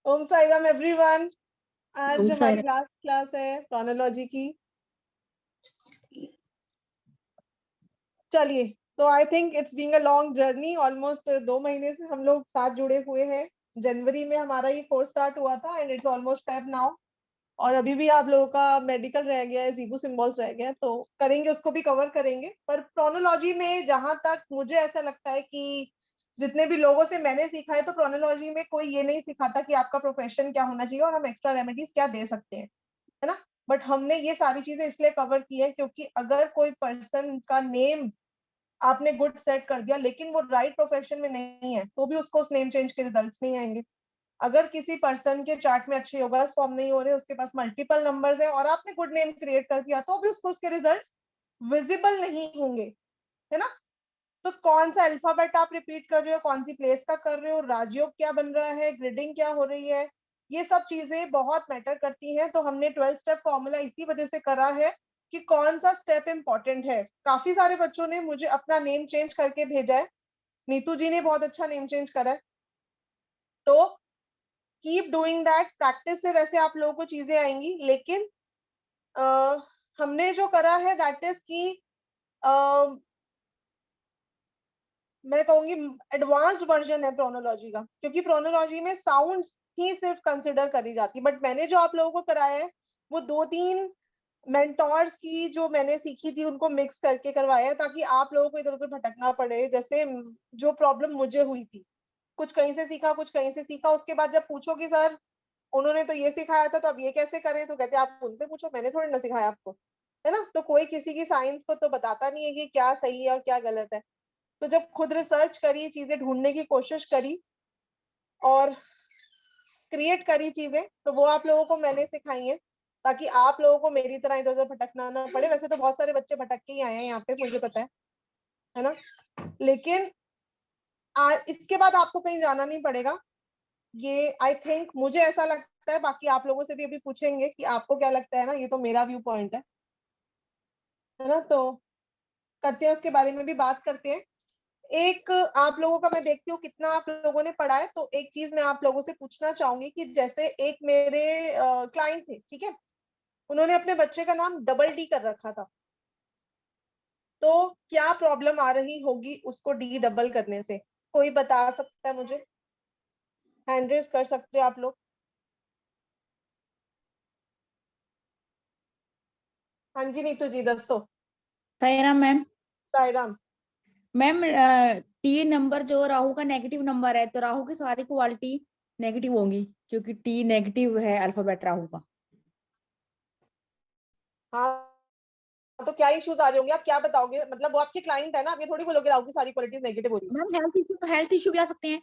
ओम Sai Ram everyone. आज ओम साई हमारी Ram. Last class है प्रोनोलॉजी की। चलिए, तो I think it's being a long journey. Almost 2 महीने से हम लोग साथ जुड़े हुए हैं। जनवरी में हमारा ये कोर्स स्टार्ट हुआ था and it's almost Feb now. और अभी भी आप लोगों का मेडिकल रह गया है, जीबू सिंबल्स रह गया है, तो करेंगे, उसको भी कवर करेंगे। पर प्रोनोलॉजी में जहां तक मुझे ऐसा लगता है कि जितने भी लोगों से मैंने सीखा है, तो प्रोनोलॉजी में कोई ये नहीं सिखाता कि आपका प्रोफेशन क्या होना चाहिए और हम एक्स्ट्रा रेमेडीज क्या दे सकते हैं, है ना। बट हमने ये सारी चीजें इसलिए कवर की है क्योंकि अगर कोई पर्सन का नेम आपने गुड सेट कर दिया लेकिन वो राइट प्रोफेशन में नहीं है, तो भी उसको उस नेम चेंज के रिजल्ट्स नहीं आएंगे। अगर किसी पर्सन के चार्ट में अच्छे योगास फॉर्म नहीं हो रहे, उसके पास मल्टीपल नंबर्स है और आपने गुड नेम क्रिएट कर दिया, तो भी उसको उसके रिजल्ट्स विजिबल नहीं होंगे, है ना। तो कौन सा अल्फाबेट आप रिपीट कर रहे हो, कौन सी प्लेस का कर रहे हो, राजयोग क्या बन रहा है, ग्रिडिंग क्या हो रही है, ये सब चीजें बहुत मैटर करती हैं। तो हमने 12 स्टेप फॉर्मूला इसी वजह से करा है कि कौन सा स्टेप इंपॉर्टेंट है। काफी सारे बच्चों ने मुझे अपना नेम चेंज करके भेजा है। नीतू जी ने बहुत अच्छा नेम चेंज करा है, तो कीप डूइंग दैट। प्रैक्टिस से वैसे आप लोगों को चीजें आएंगी, लेकिन हमने जो करा है दैट इज कि मैं कहूंगी एडवांस्ड वर्जन है प्रोनोलॉजी का, क्योंकि प्रोनोलॉजी में साउंड्स ही सिर्फ कंसिडर करी जाती। बट मैंने जो आप लोगों को कराया है वो 2-3 मेंटोर्स की जो मैंने सीखी थी उनको मिक्स करके करवाया है, ताकि आप लोगों को इधर उधर भटकना पड़े। जैसे जो प्रॉब्लम मुझे हुई थी, कुछ कहीं से सीखा कुछ कहीं से सीखा, उसके बाद जब पूछो कि सर उन्होंने तो ये सिखाया था तो अब ये कैसे करें, तो कहते आप उनसे पूछो, मैंने थोड़ी ना सिखाया आपको, है ना। तो कोई किसी की साइंस को तो बताता नहीं है कि क्या सही है और क्या गलत है। तो जब खुद रिसर्च करी, चीजें ढूंढने की कोशिश करी और क्रिएट करी चीजें, तो वो आप लोगों को मैंने सिखाई है, ताकि आप लोगों को मेरी तरह इधर उधर भटकना ना पड़े। वैसे तो बहुत सारे बच्चे भटक के ही आए हैं यहाँ पे, मुझे पता है ना। लेकिन इसके बाद आपको कहीं जाना नहीं पड़ेगा। ये आई थिंक, मुझे ऐसा लगता है, बाकी आप लोगों से भी अभी पूछेंगे कि आपको क्या लगता है ना, ये तो मेरा व्यू पॉइंट है ना। तो करते हैं, उसके बारे में भी बात करते हैं। एक आप लोगों का मैं देखती हूँ कितना आप लोगों ने पढ़ा है, तो एक चीज मैं आप लोगों से पूछना चाहूंगी कि जैसे एक मेरे क्लाइंट थे, ठीक है, उन्होंने अपने बच्चे का नाम डबल डी कर रखा था। तो क्या प्रॉब्लम आ रही होगी उसको डी डबल करने से, कोई बता सकता है मुझे? हैंड रेज कर सकते हो आप लोग। हाँ जी नीतू जी दसो। Sai Ram ma'am. Sairam. Ma'am T number जो राहु का नेगेटिव नंबर है, तो राहु की सारी क्वालिटी नेगेटिव होंगी, क्योंकि टी नेगेटिव है अल्फाबेट राहु का। हाँ, तो क्या इश्यूज आ रहे होंगे, आप क्या बताओगे? मतलब वो आपके क्लाइंट है ना, आप ये थोड़ी बोलोगे राहु की सारी क्वालिटीज नेगेटिव हो रही मैम हेल्थ इश्यू भी आ सकते हैं।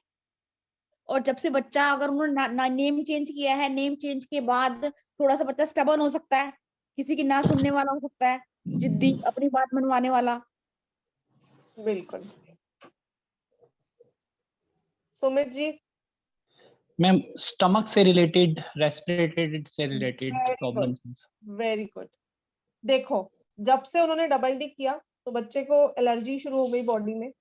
और जब से बच्चा, अगर उन्होंने नेम चेंज किया है, नेम चेंज के बाद थोड़ा सा बच्चा स्टबर्न हो सकता है, किसी की ना सुनने वाला हो सकता है, जिद्दी, अपनी बात मनवाने वाला। है। बिल्कुल। सुमित जी। मैम स्टमक से रिलेटेड, रेस्पिरेटेड से related very good, problems. Very good. देखो, जब से उन्होंने डबल डी किया तो बच्चे को एलर्जी शुरू हो गई बॉडी में।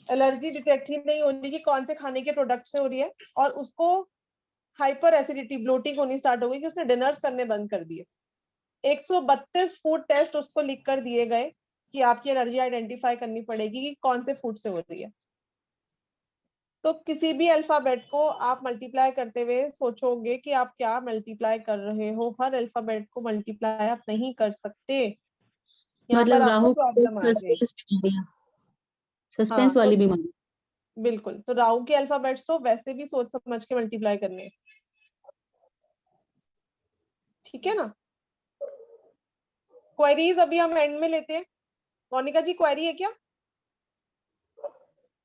एलर्जी डिटेक्ट ही नहीं होनी कि कौन से खाने के प्रोडक्ट से हो रही है, और उसको हाइपर एसिडिटी, ब्लोटिंग होनी स्टार्ट हो गई कि उसने डिनर्स करने बंद कर दिए। 132 फूड टेस्ट उसको लिख कर दिए गए कि आपकी एलर्जी आइडेंटिफाई करनी पड़ेगी कि कौन से फूड से हो रही है। तो किसी भी अल्फाबेट को आप मल्टीप्लाई करते हुए सोचोगे कि आप क्या मल्टीप्लाई कर रहे हो। हर अल्फाबेट को मल्टीप्लाई आप नहीं कर सकते, यहाँ पर मतलब आपको राहु प्रॉब्लम आ जाएगी। हाँ सस्पेंस तो वाली बीमारी। बिल्कुल, तो राहु के अल्फाबेट्स तो वैसे भी सोच समझ के मल्टीप्लाई करने हैं, ठीक है ना। क्वेरीज अभी हम एंड में लेते हैं। मोनिका जी क्वेरी है क्या?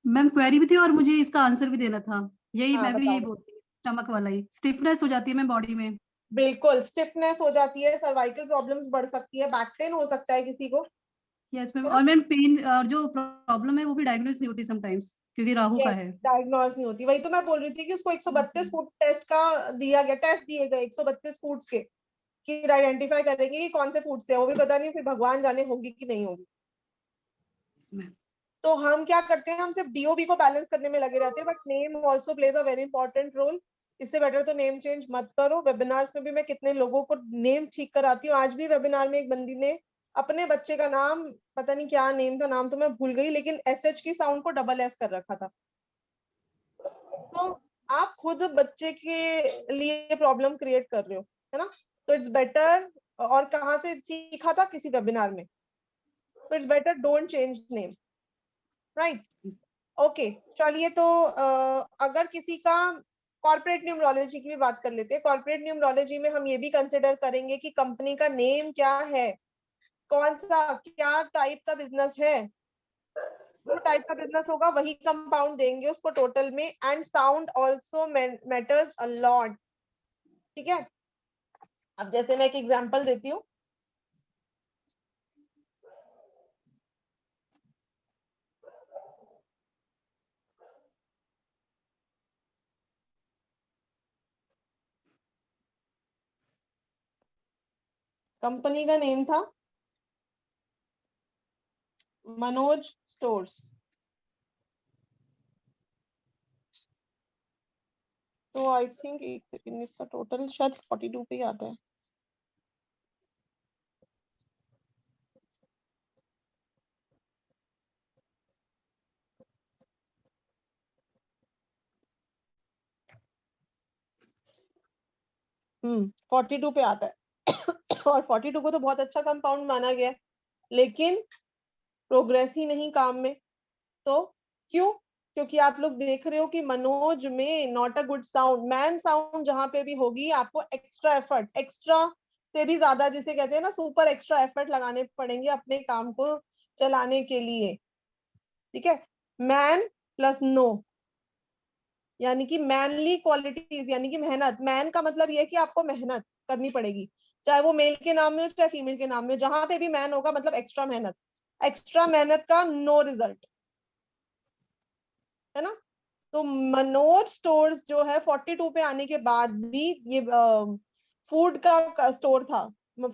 मैम क्वेरी भी थी और मुझे इसका आंसर भी देना था। यही हाँ मैं भी यही बताओ। बोलती हूँ, स्टमक वाला ही स्टिफनेस हो जाती है मैम बॉडी में। बिल्कुल, स्टिफनेस हो जाती है, सर्वाइकल प्रॉब्लम्स बढ़ सकती है, बैक पेन हो सकता है किसी को, यस मैम। है ना। और मैम पेन और जो प्रॉब्लम है वो भी डायग्नोज नहीं होती समटाइम्स, क्योंकि राहु का यस, है। डायग्नोज नहीं होती। वही तो मैं बोल रही थी कि उसको 132 फूड टेस्ट का दिया गया, टेस्ट दिए गए 132 फूड्स के, कि आइडेंटिफाई करेंगे कि कौन से फूड से है। वो भी पता नहीं, फिर भगवान जाने होगी कि नहीं होगी। तो हम क्या करते हैं, हम सिर्फ डीओबी को बैलेंस करने में लगे रहते हैं, but name also plays a very important role. इससे बेटर तो नेम चेंज मत करो। वेबिनार्स में भी मैं कितने लोगों को नेम ठीक कराती हूँ। आज भी वेबिनार में एक बंदी ने अपने बच्चे का नाम, पता नहीं क्या नेम था, नाम तो मैं भूल गई, लेकिन SH की साउंड को डबल S कर रखा था। तो आप खुद बच्चे के लिए प्रॉब्लम क्रिएट कर रहे हो, है ना। तो इट्स बेटर, और कहाँ से सीखा था, किसी वेबिनार में। तो it's better don't change name, right. Okay, चलिए तो अगर किसी का कॉर्पोरेट न्यूमरोलॉजी की भी बात कर लेते हैं। कॉर्पोरेट न्यूमरोलॉजी में हम ये भी कंसिडर करेंगे कि कंपनी का नेम क्या है, कौन सा क्या टाइप का बिजनेस है। जो टाइप का बिजनेस होगा वही कंपाउंड देंगे उसको टोटल में। And sound also matters a lot, ठीक है। अब जैसे मैं एक एग्जांपल देती हूँ। कंपनी का नेम था मनोज स्टोर्स। तो आई थिंक एक सेकंड, इसका टोटल शायद 42 पे ही आता है। हम्म, 42 पे आता है। और 42 को तो बहुत अच्छा कंपाउंड माना गया है, लेकिन प्रोग्रेस ही नहीं काम में। तो क्यों? क्योंकि आप लोग देख रहे हो कि मनोज में not a good sound, man sound जहां पे भी होगी आपको एक्स्ट्रा एफर्ट, एक्स्ट्रा से भी ज्यादा जिसे कहते हैं ना सुपर एक्स्ट्रा एफर्ट लगाने पड़ेंगे अपने काम को चलाने के लिए, ठीक है। मैन प्लस नो, यानी कि मैनली क्वालिटीज, यानी कि मेहनत। मैन का मतलब यह है कि आपको मेहनत करनी पड़ेगी, चाहे वो मेल के नाम में हो चाहे फीमेल के नाम में हो। जहां पे भी मैन होगा मतलब एक्स्ट्रा मेहनत, एक्स्ट्रा मेहनत का नो रिजल्ट, है ना। तो मनोज स्टोर्स जो है 42 पे आने के बाद भी, ये फूड का स्टोर था,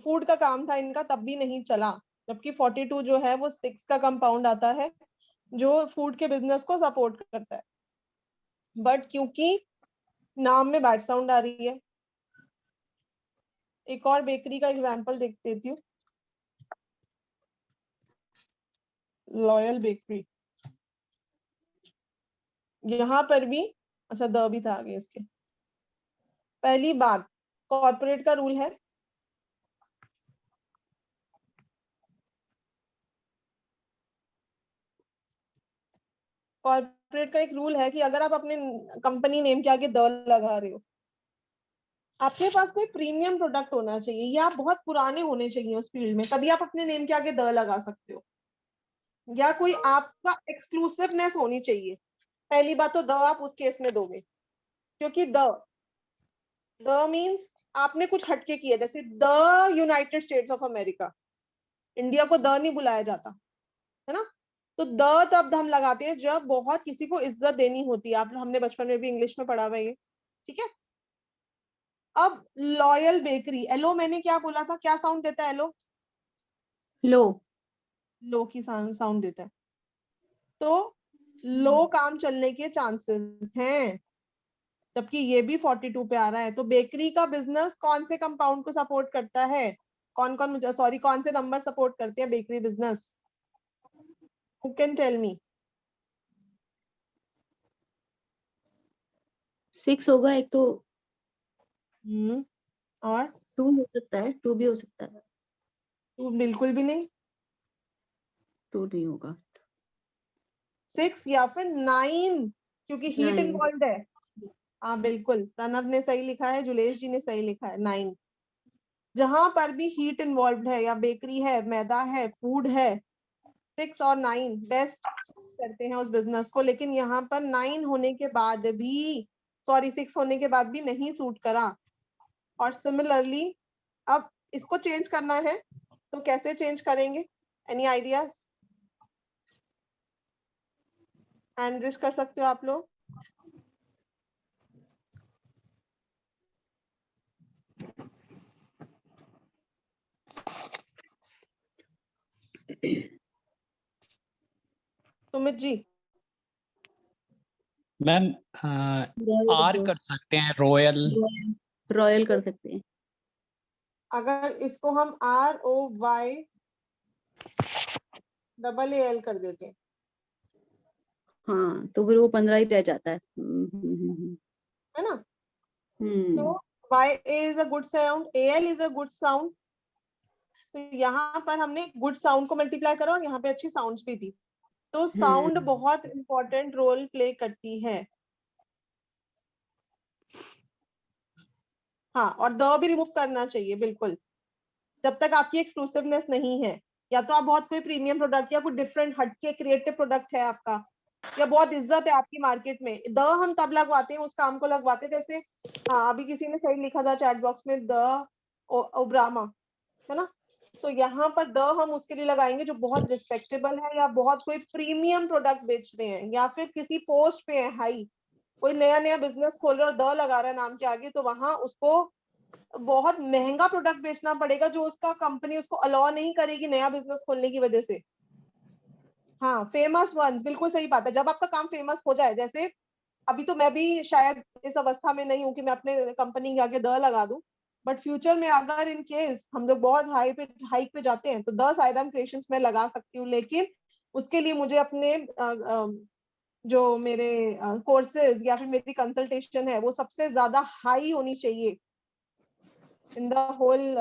फूड का काम था इनका, तब भी नहीं चला। जबकि 42 जो है वो 6 का कंपाउंड आता है जो फूड के बिजनेस को सपोर्ट करता है। बट क्योंकि नाम में बैड साउंड आ रही है। एक और बेकरी का एग्जांपल देख देती हूँ, लॉयल बेकरी। यहाँ पर भी, अच्छा द भी था आगे इसके। पहली बात, कॉर्पोरेट का रूल है कॉर्पोरेट का एक रूल है कि अगर आप अपने कंपनी नेम के आगे द लगा रहे हो, आपके पास कोई प्रीमियम प्रोडक्ट होना चाहिए या आप बहुत पुराने होने चाहिए उस फील्ड में, तभी आप अपने नेम के आगे द लगा सकते हो। या कोई आपका एक्सक्लूसिवनेस होनी चाहिए। पहली बात तो द आप उस केस में दोगे, क्योंकि द मीन्स आपने कुछ हटके किया। जैसे the United states of America, India को द नहीं बुलाया जाता, है ना। तो द तब हम लगाते हैं जब बहुत किसी को इज्जत देनी होती है। आप हमने बचपन में भी इंग्लिश में पढ़ा हुआ है ये, ठीक है। अब लॉयल बेकरी, एलो मैंने क्या बोला था, क्या साउंड देता है एलो? लो। लो की साउंड देता है। तो लो काम चलने के चांसेस हैं, जबकि ये भी 42 पे आ रहा है। तो बेकरी का बिजनेस कौन से कंपाउंड को सपोर्ट करता है? कौन कौन, मुझे सॉरी, कौन से नंबर सपोर्ट करते हैं bakery business? Who can tell me? 6 होगा एक तो। और 2 हो सकता है, 2 भी हो सकता है। टू बिल्कुल भी नहीं। 2 नहीं होगा। 6 या फिर 9, क्योंकि हीट 9। इन्वॉल्व है। हाँ बिल्कुल, प्रणव ने सही लिखा है, जुलेश जी ने सही लिखा है, 9। जहां पर भी हीट इन्वॉल्व है या बेकरी है, मैदा है, फूड है, 6 और 9 बेस्ट करते हैं उस बिजनेस को। लेकिन यहाँ पर 9 होने के बाद भी, सॉरी 6 होने के बाद भी नहीं सूट करा। और सिमिलरली अब इसको चेंज करना है, तो कैसे चेंज करेंगे? Any ideas? हैंड रेज कर सकते हो आप लोग। सुमित जी। मैम आर कर सकते हैं, रॉयल। रॉयल कर सकते हैं। अगर इसको हम ROYAAL कर देते हैं, हाँ तो फिर वो 15 ही रह जाता है। है ना? तो YA is a good sound, AL is a good sound. तो यहाँ पर हमने गुड साउंड को मल्टीप्लाई करा और यहाँ पे अच्छी साउंड्स भी थी। तो साउंड बहुत इंपॉर्टेंट रोल प्ले करती है। हाँ, और द भी रिमूव करना चाहिए बिल्कुल, जब तक आपकी एक्सक्लूसिवनेस नहीं है, या तो आप बहुत कोई प्रीमियम प्रोडक्ट या कोई डिफरेंट हटके क्रिएटिव प्रोडक्ट है आपका, या बहुत इज्जत है आपकी मार्केट में, द हम तब लगवाते हैं, उस काम को लगवाते हैं। जैसे हाँ, अभी किसी ने सही लिखा था चैट बॉक्स में, द ओब्रामा, है ना? तो यहाँ पर द हम उसके लिए लगाएंगे जो बहुत रिस्पेक्टेबल है, या बहुत कोई प्रीमियम प्रोडक्ट बेच रहे हैं, या फिर किसी पोस्ट पे है हाई, कोई नया नया बिजनेस खोल रहा है और द लगा रहा है नाम के आगे, तो वहां उसको बहुत महंगा प्रोडक्ट बेचना पड़ेगा जो उसका कंपनी उसको अलाउ नहीं करेगी नया बिजनेस खोलने की वजह से। हाँ, फेमस वंस, बिल्कुल सही बात है। जब आपका काम फेमस हो जाए, जैसे अभी तो मैं भी शायद इस अवस्था में नहीं हूँ कि मैं अपने कंपनी के आगे द लगा दूं, बट फ्यूचर में अगर इन केस हम लोग बहुत हाइक पे जाते हैं तो द साइदम क्रिएशंस में लगा सकती हूँ, लेकिन उसके लिए मुझे अपने जो मेरे कोर्सेज या फिर मेरी कंसल्टेशन है वो सबसे ज्यादा हाई होनी चाहिए इन द होल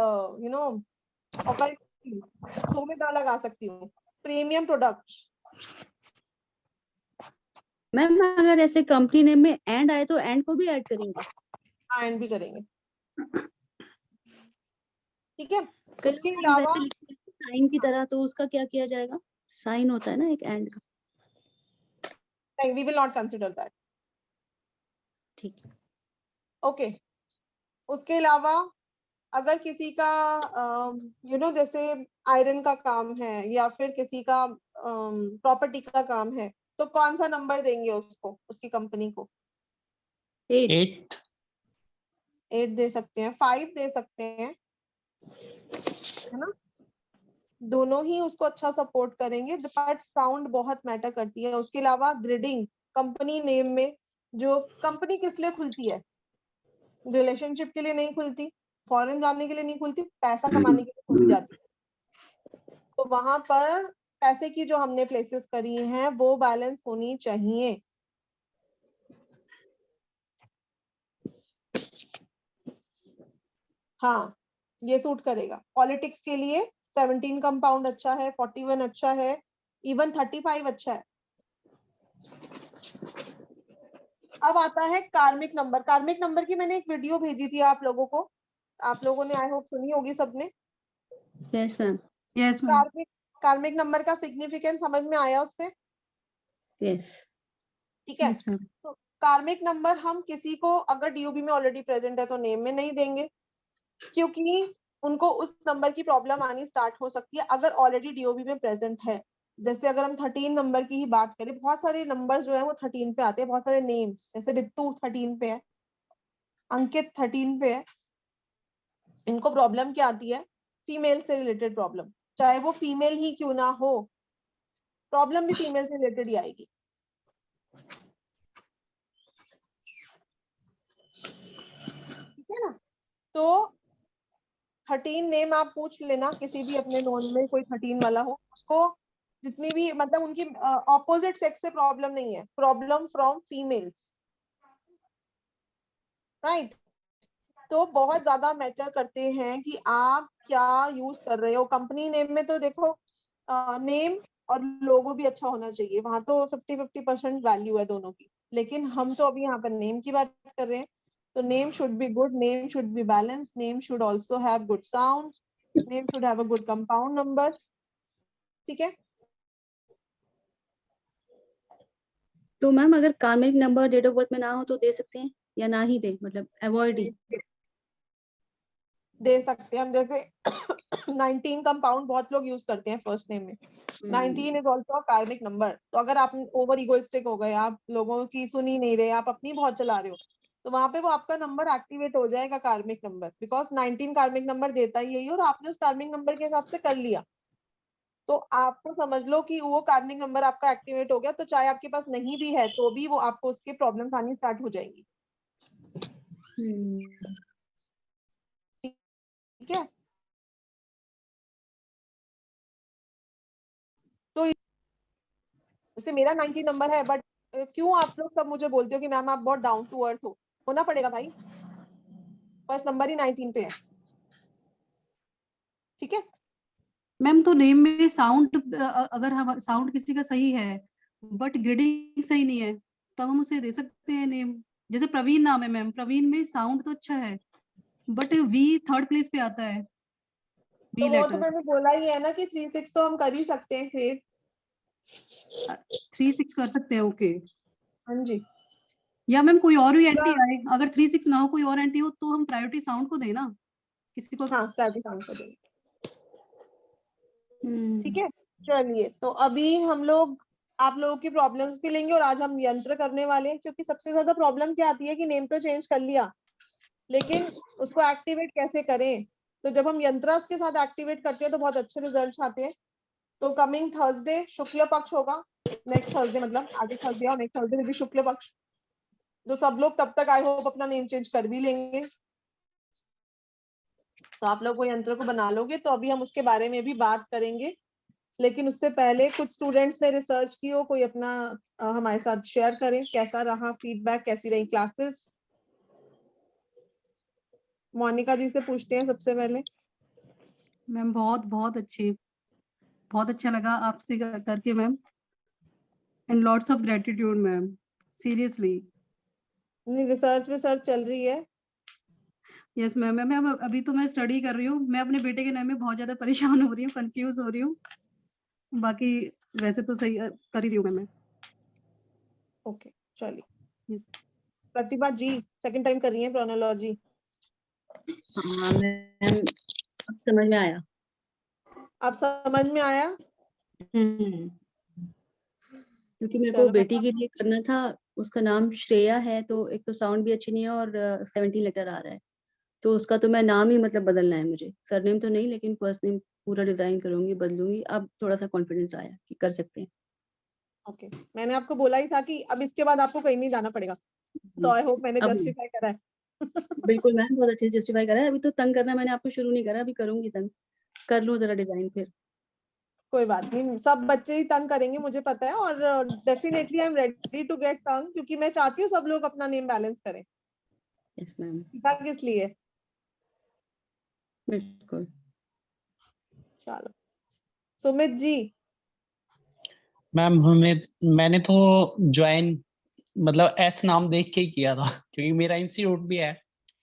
तो मैं द लगा सकती हूँ प्रीमियम प्रोडक्ट। मैम अगर ऐसे कंपनी नेम में एंड आए तो एंड को भी ऐड करेंगे? हाँ, एंड भी करेंगे, ठीक है। कई उसके लोग अलावा वैसे लिखते हैं साइन की तरह, तो उसका क्या किया जाएगा? साइन होता है ना एक एंड का। नहीं, we will not consider that. ठीक है। ओके, उसके अलावा अगर किसी का जैसे आयरन का काम है या फिर किसी का प्रॉपर्टी का काम है, तो कौन सा नंबर देंगे उसको, उसकी कंपनी को? 8 8 दे सकते हैं, 5 दे सकते हैं, है ना? दोनों ही उसको अच्छा सपोर्ट करेंगे, बट साउंड बहुत मैटर करती है। उसके अलावा ग्रेडिंग कंपनी नेम में, जो कंपनी किस लिए खुलती है, रिलेशनशिप के लिए नहीं खुलती, फॉरेन जाने के लिए नहीं खुलती, पैसा कमाने के लिए खुल जाती है। तो वहां पर पैसे की जो हमने प्लेसेस करी हैं वो बैलेंस होनी चाहिए। हाँ, ये सूट करेगा। पॉलिटिक्स के लिए 17 कंपाउंड अच्छा है, 41 अच्छा है, इवन 35 अच्छा है। अब आता है कार्मिक नंबर। कार्मिक नंबर की मैंने एक वीडियो भेजी थी आप लोगों को, आप लोगों ने आई होप सुनी होगी सबने। Yes ma'am. Yes ma'am. कार्मिक नंबर का सिग्निफिकेंस समझ में आया उससे? यस। ठीक है। Yes ma'am. तो कार्मिक नंबर हम किसी को अगर डीओबी में ऑलरेडी प्रेजेंट है तो नेम में नहीं देंगे, क्योंकि उनको उस नंबर की प्रॉब्लम आनी स्टार्ट हो सकती है अगर ऑलरेडी डीओबी में प्रेजेंट है। जैसे अगर हम 13 नंबर की ही बात करें, बहुत सारे नंबर जो है वो 13 पे आते हैं, बहुत सारे नेम्स, जैसे रितु 13 पे है, अंकित 13 पे है। इनको प्रॉब्लम क्या आती है? फीमेल से रिलेटेड प्रॉब्लम, चाहे वो फीमेल ही क्यों ना हो, प्रॉब्लम भी फीमेल से रिलेटेड ही आएगी। ठीक है ना? तो 13 नेम आप पूछ लेना, किसी भी अपने नोन में कोई 13 वाला हो, उसको जितनी भी मतलब उनकी ऑपोजिट सेक्स से प्रॉब्लम नहीं है, प्रॉब्लम फ्रॉम फीमेल्स, राइट? तो बहुत ज्यादा मैटर करते हैं कि आप क्या यूज कर रहे हो। कंपनी नेम में तो देखो, नेम और लोगो भी अच्छा होना चाहिए, वहां तो 50-50% वैल्यू है दोनों की, लेकिन हम तो अभी यहाँ पर नेम की बात कर रहे हैं। तो name should be good, name should be balance, name should also have good sound, name should have a good compound number. ठीक है। तो मैम अगर कार्मिक नंबर डेट ऑफ बर्थ में ना हो तो दे सकते हैं या ना ही दे, मतलब अवॉइड ही? दे सकते हैं हम, जैसे 19 कंपाउंड बहुत लोग यूज करते हैं फर्स्ट नेम में, 19 इज ऑल्सो कार्मिक नंबर। तो अगर आप ओवर इगोइस्टिक हो गए, आप लोगों की सुन ही नहीं रहे, आप अपनी बहुत चला रहे हो, तो वहां पे वो आपका नंबर एक्टिवेट हो जाएगा कार्मिक नंबर, बिकॉज 19 कार्मिक नंबर देता ही यही, और आपने उस कार्मिक नंबर के हिसाब से कर लिया। तो आपको समझ लो कि वो कार्निक नंबर आपका एक्टिवेट हो गया, तो चाहे आपके पास नहीं भी है तो भी वो आपको उसके प्रॉब्लम्स आनी स्टार्ट हो जाएंगी। ठीक है, तो जैसे मेरा 90 नंबर है, बट क्यों आप लोग सब मुझे बोलते हो कि मैम आप बहुत डाउन टू अर्थ हो? होना पड़ेगा भाई, फर्स्ट नंबर ही 19 पे है। ठीक है, मैम तो नेम में साउंड, अगर हम साउंड किसी का सही है बट ग्रेडिंग सही नहीं है, तब हम उसे दे सकते हैं नेम। जैसे प्रवीण नाम है मैम, प्रवीण में साउंड तो अच्छा है बट वी 3rd प्लेस पे आता है, तो वी वो तो लेटर। मैंने बोला ही है ना कि 3-6 तो हम कर ही सकते हैं क्रिएट। 3-6 कर सकते हैं, ओके। हाँ जी, या मैम कोई और भी एंटी आए, अगर 3-6 ना हो कोई और एंटी हो तो हम प्रायोरिटी साउंड को देना किसी को। हाँ प्राइवेट काम कर देंगे। ठीक हम्म, है, चलिए तो अभी हम लोग आप लोगों की प्रॉब्लम्स भी लेंगे, और आज हम यंत्र करने वाले हैं, क्योंकि सबसे ज्यादा प्रॉब्लम क्या आती है कि नेम तो चेंज कर लिया, लेकिन उसको एक्टिवेट कैसे करें। तो जब हम यंत्रास के साथ एक्टिवेट करते हैं तो बहुत अच्छे रिजल्ट्स आते हैं। तो कमिंग थर्सडे शुक्ल पक्ष होगा, नेक्स्ट थर्सडे मतलब आगे थर्सडे और नेक्स्ट थर्सडे भी शुक्ल पक्ष। तो सब लोग तब तक आई होप अपना नेम चेंज कर भी लेंगे, तो आप लोग वो यंत्र को बना लोगे, तो अभी हम उसके बारे में भी बात करेंगे। लेकिन उससे पहले कुछ स्टूडेंट्स ने रिसर्च की हो, कोई अपना हमारे साथ शेयर करें, कैसा रहा फीडबैक, कैसी रही क्लासेस। मोनिका जी से पूछते हैं सबसे पहले। मैम बहुत बहुत अच्छी, बहुत अच्छा लगा आपसे करके ma'am, and lots of gratitude ma'am, seriously. Research चल रही है। यस मैम, मैम अभी तो मैं स्टडी कर रही हूँ, मैं अपने बेटे के नाम में बहुत ज्यादा परेशान हो रही हूँ, कंफ्यूज हो रही हूँ, बाकी वैसे तो सही कर ही रही हूँ मैं। ओके चलिए, यस प्रतिभा जी सेकंड टाइम कर रही है प्रोनोलॉजी। हाँ मैम, अब समझ में आया। अब समझ में आया? क्योंकि मेरे को चलो मैं बेटी के लिए करना था, उसका नाम श्रेया है, तो एक तो साउंड भी अच्छी नहीं है और 17 लेटर आ रहा है, तो उसका तो मैं नाम ही मतलब बदलना है मुझे, सरनेम तो नहीं लेकिन फर्स्ट नेम पूरा डिजाइन करूंगी, बदलूंगी। अब थोड़ा सा कॉन्फिडेंस आया कि कर सकते हैं। ओके, मैंने आपको बोला ही था कि अब इसके बाद आपको कहीं नहीं जाना पड़ेगा, तो आई होप मैंने अब जस्टिफाई करा है। बिल्कुल मैम, बहुत अच्छे से जस्टिफाई करा है। अभी तो तंग करना मैंने आपको शुरू नहीं करा, अभी करूंगी तंग, कर लूं जरा डिजाइन फिर। कोई बात नहीं, सब बच्चे ही तंग करेंगे मुझे पता है, और definitely I am ready to get तंग, क्योंकि मैं चाहती हूँ सब लोग अपना नेम बैलेंस करें। यस मैम, किस लिए? बिल्कुल। चलो सुमित जी। मैम मैंने तो ज्वाइन मतलब एस नाम देख के ही किया था, क्योंकि मेरा इंस्टीट्यूट भी है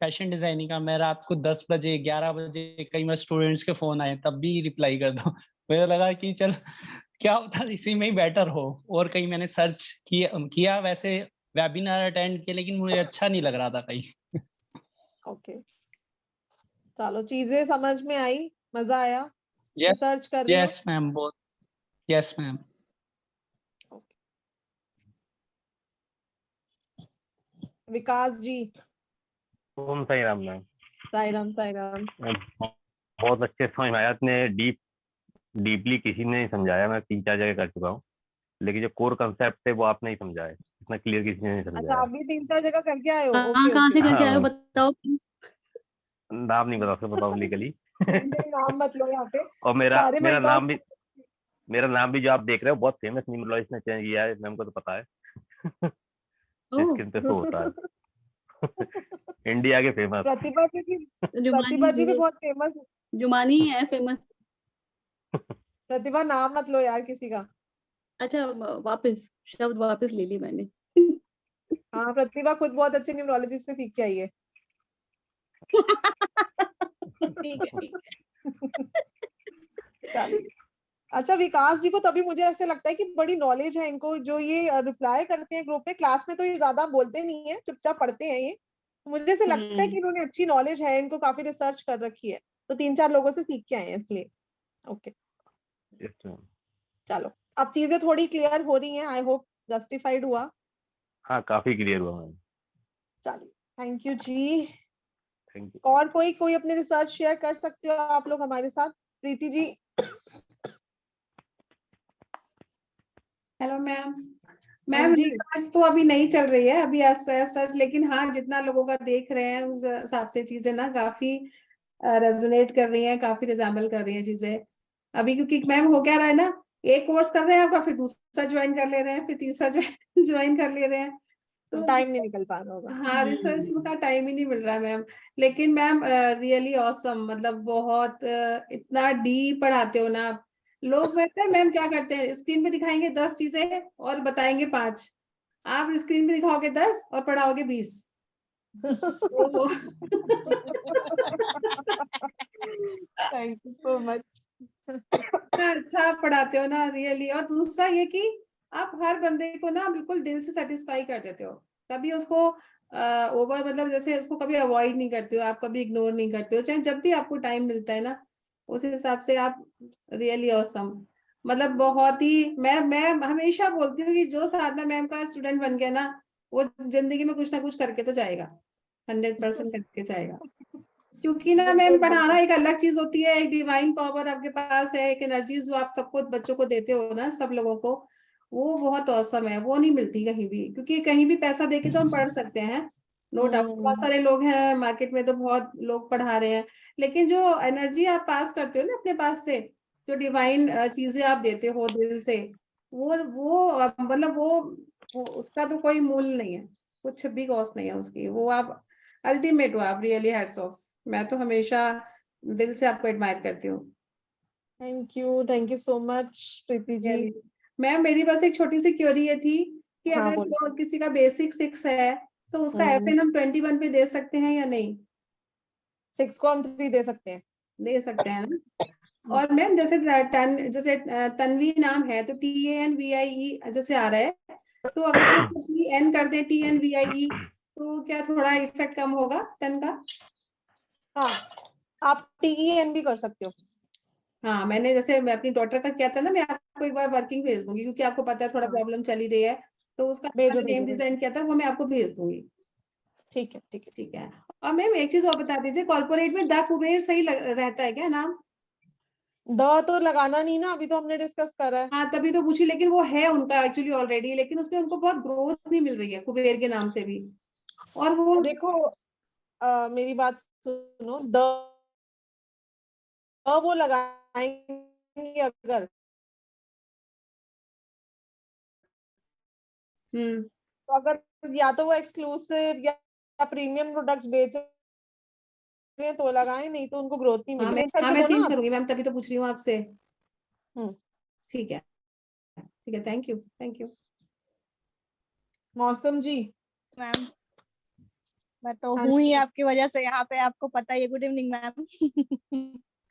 फैशन डिजाइनिंग का। मैं रात को 10 बजे 11 बजे कई बार स्टूडेंट्स के फोन आए तब भी रिप्लाई करता हूँ। मुझे लगा कि चल क्या होता है, इसी में ही बेटर हो। और कहीं मैंने सर्च किया वैसे वेबिनार अटेंड किए, लेकिन मुझे अच्छा नहीं लग रहा था कहीं। ओके चलो, चीजें समझ में आई, मजा आया, यस रिसर्च कर रहे हो। यस मैम, बहुत यस मैम। विकास जी। ओम साई राम मैम। साई राम साई राम। बहुत अच्छे समझ में आया, इतने डीपली किसी ने नहीं समझाया। मैं 3-4 जगह कर चुका हूँ, लेकिन जो कोर कंसेप्ट है वो आपने ही समझाया, इतना क्लियर किसी ने नहीं अच्छा, समझाया। आप भी 3-4 जगह करके आए हो? हाँ, ओके कहाँ से ओके। करके आए हो हाँ, बताओ प्लीज। नाम नहीं बता सकता पब्लिकली। नाम मत लो यहाँ पे, और मेरा सारे मेरा मेंटोर्स। नाम भी जो आप देख रहे हो बहुत फेमस न्यूमरोलॉजिस्ट ने चेंज किया है, मैम को तो पता है। ओह, स्किन पे शो होता है। इंडिया के फेमस। प्रतिभा जी भी, प्रतिभा जी भी बहुत फेमस है। जुमानी ही है फेमस। प्रतिभा नाम मत लो यार किसी का। अच्छा, वापस शब्द वापस ले ली मैंने। हाँ, प्रतिभा खुद बहुत अच्छे न्यूमरोलॉजिस्ट से सीख के आई है। ठीक है ठीक है। चलिए, अच्छा विकास जी को तभी मुझे ऐसे लगता है कि बड़ी नॉलेज है इनको, जो ये रिप्लाई करते हैं ग्रुप पे। क्लास में तो ये ज्यादा बोलते नहीं है, चुपचाप पढ़ते हैं ये। मुझे ऐसे लगता है कि इन्होंने अच्छी नॉलेज है, इनको काफी रिसर्च कर रखी है, तो 3-4 लोगों से सीख के आए हैं इसलिए। ओके चलो, अब चीजें थोड़ी क्लियर हो रही हैं, आई होप जस्टिफाइड हुआ। हाँ, काफी क्लियर हुआ मैम। चलिए, thank you ji. Thank you. और कोई अपने रिसर्च शेयर कर सकते हो आप लोग हमारे साथ? प्रीति जी। Hello ma'am. हाँ मैम जी। रिसर्च तो अभी नहीं चल रही है अभी सच, लेकिन हाँ जितना लोगों का देख रहे हैं उस हिसाब से चीजें ना काफी रेजोनेट कर रही हैं, काफी रिजेंबल कर रही हैं चीजें अभी। क्योंकि मैम हो क्या रहा है ना, एक कोर्स कर रहे हैं आपका, फिर दूसरा ज्वाइन कर ले रहे हैं, फिर तीसरा ज्वाइन कर ले रहे हैं, तो टाइम नहीं निकल पा रहा होगा। हाँ रिसर्च का टाइम ही नहीं मिल रहा है मैम। लेकिन मैम रियली ऑसम, मतलब बहुत इतना डीप पढ़ाते हो ना आप। लोग कहते हैं मैम क्या करते हैं, स्क्रीन पे दिखाएंगे 10 चीजें और बताएंगे 5, आप स्क्रीन पे दिखाओगे 10 और पढ़ाओगे 20। Thank you so much. इतना अच्छा पढ़ाते हो ना रियली। और दूसरा ये कि आप हर बंदे को ना बिल्कुल दिल से सेटिस्फाई कर देते हो, कभी उसको ओवर मतलब जैसे उसको कभी अवॉइड नहीं करते हो आप, कभी इग्नोर नहीं करते हो, चाहे जब भी आपको टाइम मिलता है ना उस हिसाब से आप रियली ऑसम। मतलब बहुत ही मैं हमेशा बोलती हूँ कि जो साधना मैम का स्टूडेंट बन गया ना वो जिंदगी में कुछ ना कुछ करके तो जाएगा, 100% करके जाएगा। क्योंकि ना मैम बिल्कुल पढ़ाना बिल्कुल। एक अलग चीज होती है, एक डिवाइन पावर आपके पास है, एक एनर्जी जो आप सबको बच्चों को देते हो ना, सब लोगों को, वो बहुत औसम है, वो नहीं मिलती कहीं भी। क्योंकि कहीं भी पैसा देके तो हम पढ़ सकते हैं, नो डाउट, बहुत सारे लोग हैं मार्केट में, तो बहुत लोग पढ़ा रहे हैं, लेकिन जो एनर्जी आप पास करते हो ना अपने पास से, जो डिवाइन चीजें आप देते हो दिल से, मतलब वो उसका तो कोई मूल नहीं है, कुछ भी कॉस्ट नहीं है उसकी, वो आप अल्टीमेट हो आप, रियली हैट्स ऑफ। मैं तो हमेशा दिल से आपको एडमायर करती हूँ। Thank you so much Preeti ji. Ma'am मेरी बस एक छोटी सी क्वेरी ये थी कि हाँ अगर बोलिए। वो किसी का बेसिक 6 है तो उसका FN हम 21 पे दे सकते हैं या नहीं? 6 को हम 3 दे सकते हैं। दे सकते हैं ना। और मैम जैसे जैसे तन्वी नाम है तो TANVIE जैसे आ रहा है, तो अगर हम उसको TN कर दें TNVIE तो क्या थोड़ा इफेक्ट कम होगा 10 का? हाँ आप TEN भी कर सकते हो। हाँ मैंने जैसे मैं अपनी डॉटर का किया था ना, मैं आपको एक बार वर्किंग भेज दूंगी, क्योंकि आपको पता है थोड़ा हाँ प्रॉब्लम चल ही रही है, तो उसका भेजो नेम भेजो भेजो। डिजाइन किया था वो मैं आपको भेज दूंगी। ठीक है ठीक है। ठीक है। और मैम एक चीज और बता दीजिए, कॉर्पोरेट में द कुबेर सही रहता है क्या नाम? द तो लगाना नहीं ना, अभी तो हमने डिस्कस करा है। हाँ तभी तो पूछी, लेकिन वो है उनका एक्चुअली ऑलरेडी, लेकिन उसमें उनको बहुत ग्रोथ नहीं मिल रही है कुबेर के नाम से भी। और वो देखो मेरी बात सुनो, द वो लगाएंगे अगर, तो अगर या तो वो एक्सक्लूसिव या प्रीमियम प्रोडक्ट्स बेच रहे हैं तो लगाएं, नहीं तो उनको ग्रोथ नहीं हाँ मिलेगी। चेंज करके मैं दो ना चेंज आप। करूंगी मैम, तभी तो पूछ रही हूँ आपसे। हम्म। ठीक है ठीक है, थैंक यू थैंक यू। मौसम जी। मैम मैं तो हाँ हूँ ही जी। आपकी वजह से यहाँ पे, आपको पता ही है। Good evening ma'am.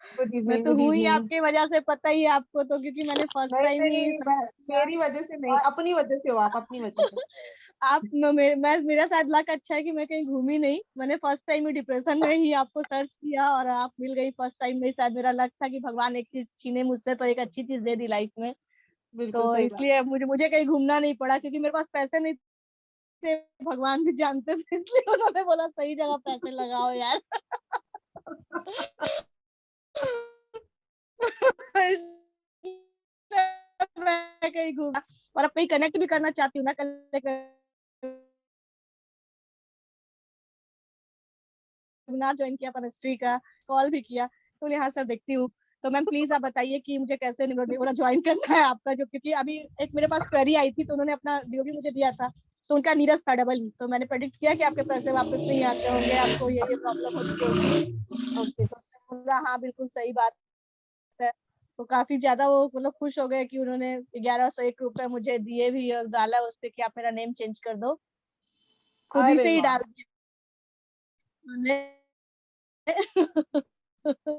गुड मैं इवनिंग तो गुड हूँ ही इवनिंग। आपकी वजह से, पता ही है आपको तो, क्योंकि मैंने फर्स्ट नहीं टाइम ही नहीं मेरी वजह से नहीं, अपनी वजह से हो आप, अपनी वजह से। आप मेरा शायद लक अच्छा है कि मैं कहीं घूमी नहीं। मैंने फर्स्ट टाइम ही डिप्रेशन में ही आपको सर्च किया और आप मिल गई फर्स्ट टाइम में। शायद मेरा लक था कि भगवान एक चीज छीने मुझसे तो एक अच्छी चीज दे दी लाइफ में। बिल्कुल तो सही बात। इसलिए मुझे कहीं घूमना नहीं पड़ा, क्योंकि मेरे पास पैसे नहीं थे। भगवान भी जानते थे, इसलिए उन्होंने बोला सही जगह पैसे लगाओ यार। मैं कहीं घूमा और अब कहीं कनेक्ट भी करना चाहती हूँ ना, कल वेबिनार ज्वाइन किया था हिस्ट्री का, कॉल भी किया, तो यहाँ सर देखती हूँ। तो मैम प्लीज आप बताइए कि मुझे कैसे ज्वाइन करना है आपका, जो क्योंकि अभी एक मेरे पास क्वेरी आई थी तो उन्होंने अपना DOB मुझे दिया था, तो उनका नीरज था डबल, तो मैंने प्रेडिक्ट किया कि आपके पैसे वापस नहीं आते होंगे, आपको ये प्रॉब्लम होती होगी। ओके, तो बोला हाँ बिल्कुल सही बात है। तो काफी ज्यादा वो मतलब खुश हो गए कि उन्होंने 1101 रुपए मुझे दिए भी और डाला उस पे कि आप मेरा नेम चेंज कर दो, खुद ही अरे से ही वाह। डाल दिया उन्होंने। तो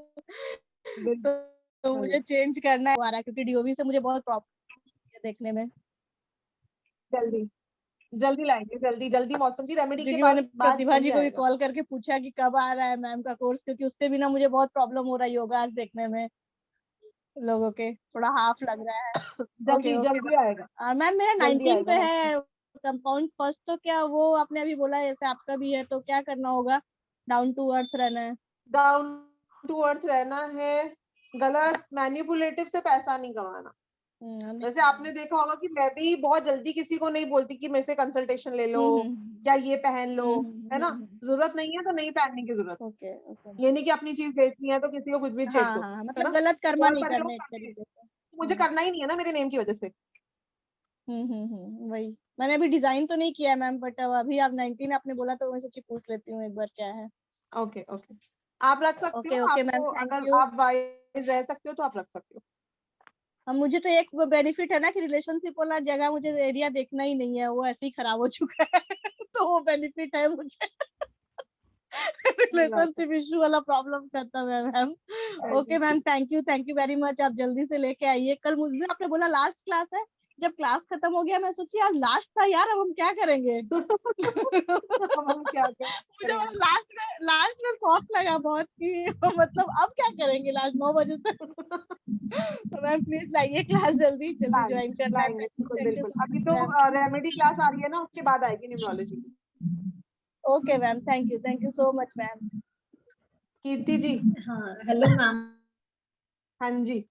बिल्कुल। मुझे चेंज करना है दोबारा, क्योंकि DOB से मुझे बहुत प्रॉब्लम है देखने में। जल्दी जल्दी लाएंगे, जल्दी जल्दी मौसम जी, रेमेडी के क्योंकि मैंने बाद प्रतिभा जी जल्दी को भी आएगा। कॉल करके पूछा कि कब आ रहा है मैम का कोर्स, क्योंकि उसके बिना मुझे बहुत प्रॉब्लम हो रहा है योगा देखने में लोगों के, थोड़ा हाफ लग रहा है। ओके जल्दी ओके जल्दी आएगा। और मैम मेरा जल्दी 19 आएगा पे मौसम। है कंपाउंड फर्स्ट, तो क्या वो आपने अभी बोला जैसे आपका भी है, तो क्या करना होगा? डाउन टू अर्थ रहना है? डाउन टू अर्थ रहना है, गलत मैनिपुलेटिव से पैसा नहीं कमाना। जैसे आपने देखा होगा कि मैं भी बहुत जल्दी किसी को नहीं बोलती कि मेरे से कंसल्टेशन ले लो, क्या ये पहन लो, है ना, जरूरत नहीं है तो नहीं पहनने की जरूरत। Okay okay. ये नहीं कि अपनी चीज बेचनी है तो किसी को कुछ भी छेड़ हाँ दो, हाँ, है मतलब ना। गलत कर्मा बहुत नहीं सारे लोग करने एक करते हैं, तरीके से। मुझे करना ही नहीं है ना मेरे नेम की वजह से। वही मैंने अभी डिजाइन तो नहीं किया है मैम, बट अभी आप 19 आपने बोला तो मैं सोची पूछ लेती हूँ एक बार क्या है। ओके ओके, आप रख सकते ओके हो, ओके मैम, आपको थैंक अगर यू। आप वाइज रह सकते हो तो आप रख सकते हो। हम मुझे तो एक बेनिफिट है ना कि रिलेशनशिप वाला जगह मुझे एरिया देखना ही नहीं है, वो ऐसे ही खराब हो चुका है तो वो बेनिफिट है मुझे सही बात है। रिलेशनशिप इशू वाला प्रॉब्लम खत्म है ma'am. Okay ma'am, thank you very much. आप जल्दी से लेके आइए। कल मुझे आपने बोला लास्ट क्लास है, जब क्लास खत्म हो गया मैं सोची यार लास्ट था यार, अब हम क्या करेंगे अब हम क्या मुझे करेंगे। लास्ट में शौक लगा बहुत कि मतलब अब क्या करेंगे लास्ट 9 बजे तक तो मैम प्लीज लाइए क्लास जल्दी जल्दी ज्वाइन करना है। लाएंगे बिल्कुल थैंक यू बिल्कुल। सो अभी मच तो मैम। रेमेडी क्लास आ रही है ना, उसके बाद आएगी neurology. Okay ma'am, thank you so much ma'am. Kirti ji. हाँ हेलो मैम। हाँ जी,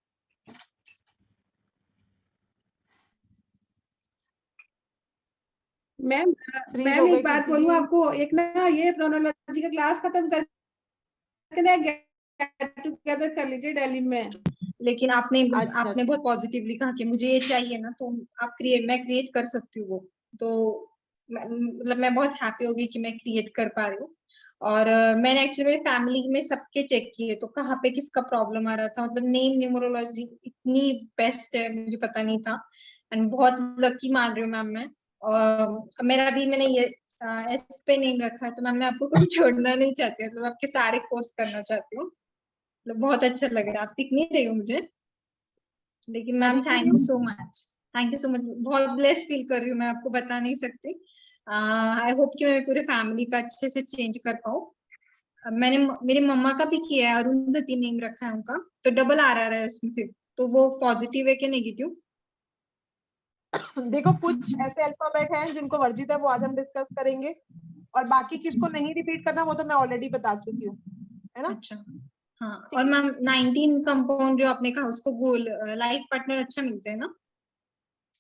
मैम फ्रीज हो गए एक बात कीर्ति बोलूं जी। आपको, एक ना ये प्रोनोलॉजी का क्लास खत्म करके ना गेट टुगेदर कर लीजिए दिल्ली में। लेकिन आपने अच्छा आपने बहुत पॉजिटिवली कहा कि मुझे ये चाहिए ना, तो आप मैं क्रिएट कर सकती हूँ वो। तो मतलब मैं बहुत हैप्पी होगी कि मैं क्रिएट कर पा रही हूँ। और मैंने एक्चुअली मेरी फैमिली में सबके चेक किए, तो कहाँ पे किसका प्रॉब्लम आ रहा था, मतलब नेम न्यूमरोलॉजी इतनी बेस्ट है मुझे पता नहीं था। एंड बहुत लकी मान रही हूँ मैम मैं। और मेरा भी मैंने ये एस पे नेम रखा है, तो मैम मैं आपको कभी छोड़ना नहीं चाहती, मतलब आपके सारे कोर्स करना चाहती हूँ। मतलब बहुत अच्छा लग रहा है, आप दिख नहीं रही हो मुझे, लेकिन ma'am thank you so much. Thank you so much, बहुत ब्लेस फील कर रही हूँ, मैं आपको बता नहीं सकती। आई होप कि मैं पूरे फैमिली का अच्छे से चेंज कर पाऊँ। मैंने मेरी मम्मा का भी किया है, अरुंधति नेम रखा है उनका, तो डबल आ रहा है उसमें से, तो वो पॉजिटिव है कि नेगेटिव? देखो कुछ ऐसे अल्फाबेट हैं जिनको वर्जित है, वो आज हम डिस्कस करेंगे, और बाकी किसको नहीं रिपीट करना वो तो मैं ऑलरेडी बता चुकी हूँ, है ना। अच्छा हाँ। और मैम 19 कंपाउंड जो आपने कहा, उसको गोल लाइफ पार्टनर अच्छा मिलते हैं ना?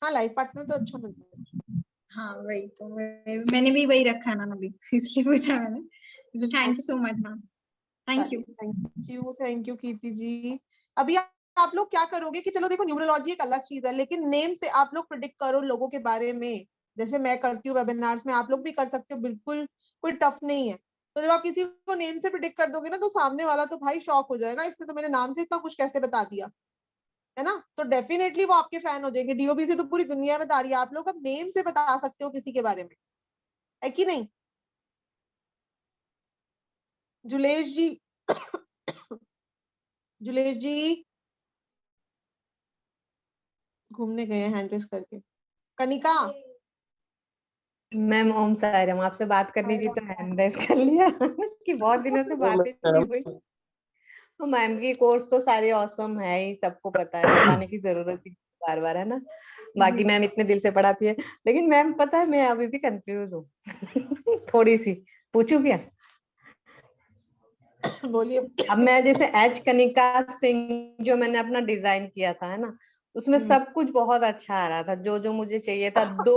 हाँ, लाइफ पार्टनर तो अच्छा मिलता है। हाँ वही तो, मैंने भी वही रखा है मैम अभी इसलिए पूछा मैंने। Thank you so much ma'am, thank you. Thank you Kirti ji. अभी आप लोग क्या करोगे कि चलो देखो न्यूमरोलॉजी एक अलग चीज है, लेकिन नेम से आप लोग प्रिडिक्ट करो लोगों के बारे में, जैसे मैं करती हूँ वेबिनार्स में, आप लोग भी कर सकते हो, बिल्कुल कोई टफ नहीं है। तो जब आप किसी को नेम से प्रिडिक्ट कर दोगे ना, तो सामने वाला तो भाई शॉक हो जाएगा, इसने तो मेरे नाम से इतना कुछ कैसे बता दिया, है ना। तो डेफिनेटली वो आपके फैन हो जाएंगे। डीओबी से तो पूरी दुनिया बता रही है, आप लोग अब नेम से बता सकते हो किसी के बारे में, है कि नहीं। जुलेश जी जुलेश जी घूमने गए हैं हैंड रेस करके। कनिका मैम ओम साईराम, आपसे बात करनी थी तो हैंड रेस कर लिया कि बहुत दिनों से बात ही नहीं हुई। तो मैम की कोर्स तो सारे ऑसम है ही, सबको पता है, बताने की जरूरत ही बार बार, है ना। बाकी मैम इतने दिल से पढ़ाती है, लेकिन मैम पता है मैं अभी भी कंफ्यूज हूँ थोड़ी सी, पूछूं क्या? बोलिए। अब मैं जैसे एच कनिका सिंह जो मैंने अपना डिजाइन किया था, है ना, उसमें सब कुछ बहुत अच्छा आ रहा था, जो जो मुझे चाहिए था। 2